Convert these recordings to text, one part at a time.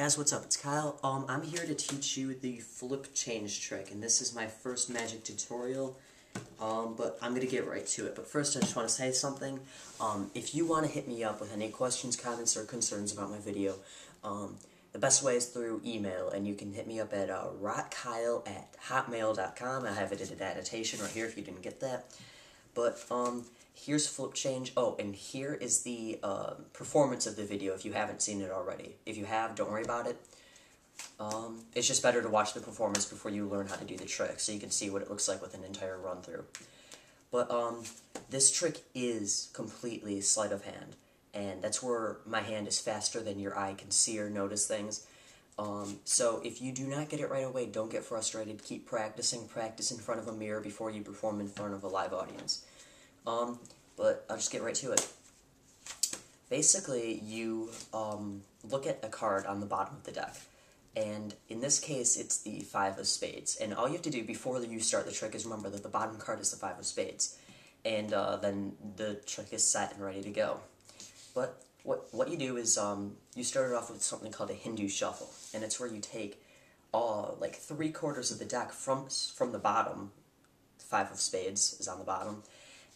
Guys, what's up? It's Kyle. I'm here to teach you the flip change trick, and this is my first magic tutorial, but I'm going to get right to it. But first, I just want to say something. If you want to hit me up with any questions, comments, or concerns about my video, the best way is through email, and you can hit me up at rotkyle@hotmail.com. I have it in an annotation right here if you didn't get that. But, here's flip change. Oh, and here is the performance of the video if you haven't seen it already. If you have, don't worry about it. It's just better to watch the performance before you learn how to do the trick, so you can see what it looks like with an entire run-through. But, this trick is completely sleight of hand, and that's where my hand is faster than your eye can see or notice things. So if you do not get it right away, don't get frustrated. Keep practicing. Practice in front of a mirror before you perform in front of a live audience. But I'll just get right to it. Basically, you look at a card on the bottom of the deck, and in this case, it's the 5 of spades. And all you have to do before you start the trick is remember that the bottom card is the 5 of spades, and then the trick is set and ready to go. But what you do is you start it off with something called a Hindu shuffle, and it's where you take like 3/4 of the deck from the bottom. 5 of spades is on the bottom,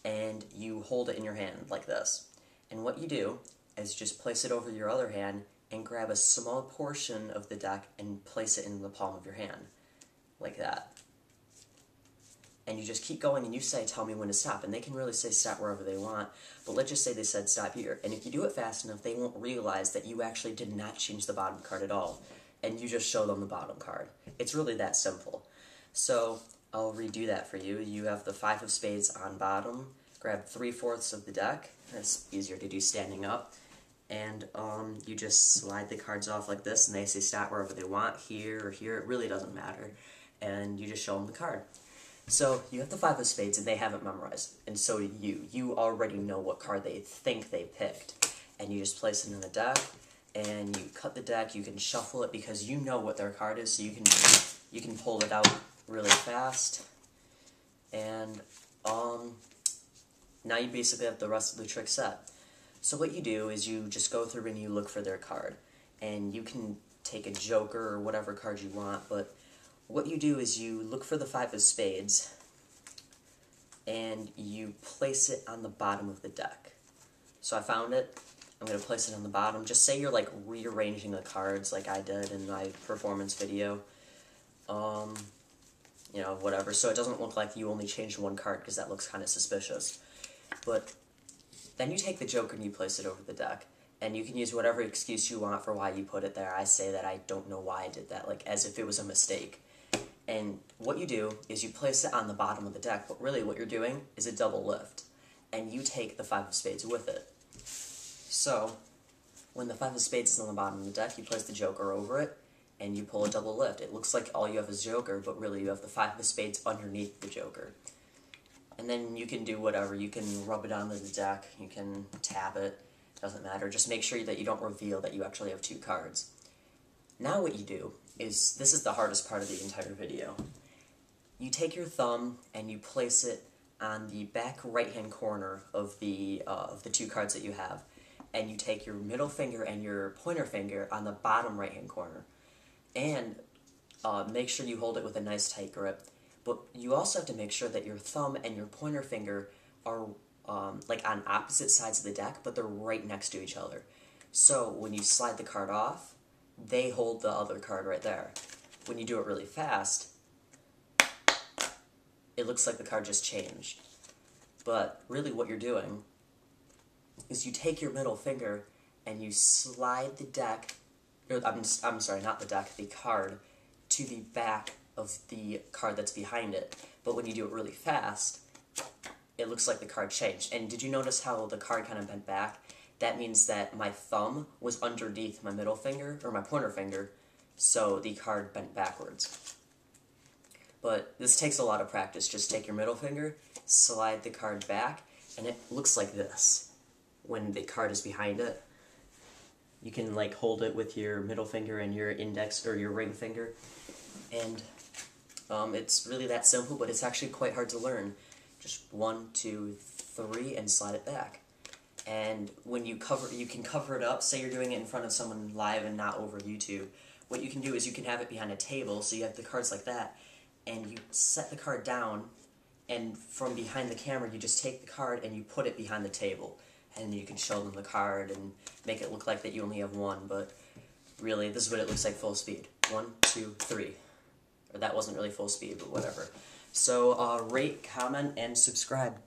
and you hold it in your hand like this. And what you do is just place it over your other hand and grab a small portion of the deck and place it in the palm of your hand, like that. And you just keep going, and you say, tell me when to stop. And they can really say stop wherever they want, but let's just say they said stop here. And if you do it fast enough, they won't realize that you actually did not change the bottom card at all, and you just show them the bottom card. It's really that simple. So I'll redo that for you. You have the 5 of spades on bottom. Grab 3/4 of the deck. It's easier to do standing up. And you just slide the cards off like this, and they say stop wherever they want, here or here. It really doesn't matter. And you just show them the card. So you have the 5 of spades, and they haven't memorized. And so do you. You already know what card they think they picked. And you just place it in the deck, and you cut the deck. You can shuffle it because you know what their card is, so you can pull it out really fast, and now you basically have the rest of the trick set. So what you do is you just go through and you look for their card, and you can take a joker or whatever card you want, but what you do is you look for the 5 of spades, and you place it on the bottom of the deck. So I found it. I'm going to place it on the bottom. Just say you're like rearranging the cards like I did in my performance video. You know, whatever, so it doesn't look like you only changed one card, because that looks kind of suspicious. But then you take the joker and you place it over the deck, and you can use whatever excuse you want for why you put it there. I say that I don't know why I did that, like as if it was a mistake. And what you do is you place it on the bottom of the deck, but really what you're doing is a double lift, and you take the 5 of spades with it. So when the 5 of spades is on the bottom of the deck, you place the joker over it, and you pull a double lift. It looks like all you have is joker, but really you have the 5 of spades underneath the joker. And then you can do whatever. You can rub it onto the deck, you can tap it, doesn't matter. Just make sure that you don't reveal that you actually have 2 cards. Now what you do is, this is the hardest part of the entire video. You take your thumb and you place it on the back right-hand corner of the 2 cards that you have, and you take your middle finger and your pointer finger on the bottom right-hand corner. And make sure you hold it with a nice tight grip. But you also have to make sure that your thumb and your pointer finger are like on opposite sides of the deck, but they're right next to each other. So when you slide the card off, they hold the other card right there. When you do it really fast, it looks like the card just changed. But really what you're doing is you take your middle finger and you slide the deck, I'm sorry, not the deck, the card, to the back of the card that's behind it. But when you do it really fast, it looks like the card changed. And did you notice how the card kind of bent back? That means that my thumb was underneath my middle finger, or my pointer finger, so the card bent backwards. But this takes a lot of practice. Just take your middle finger, slide the card back, and it looks like this when the card is behind it. You can like hold it with your middle finger and your index or your ring finger, and it's really that simple, but it's actually quite hard to learn. Just 1, 2, 3, and slide it back. And when you can cover it up. Say you're doing it in front of someone live and not over YouTube. What you can do is you can have it behind a table, so you have the cards like that, and you set the card down, and from behind the camera you just take the card and you put it behind the table, and you can show them the card and make it look like that you only have one, but really this is what it looks like full speed. 1, 2, 3. Or that wasn't really full speed, but whatever. So rate, comment, and subscribe.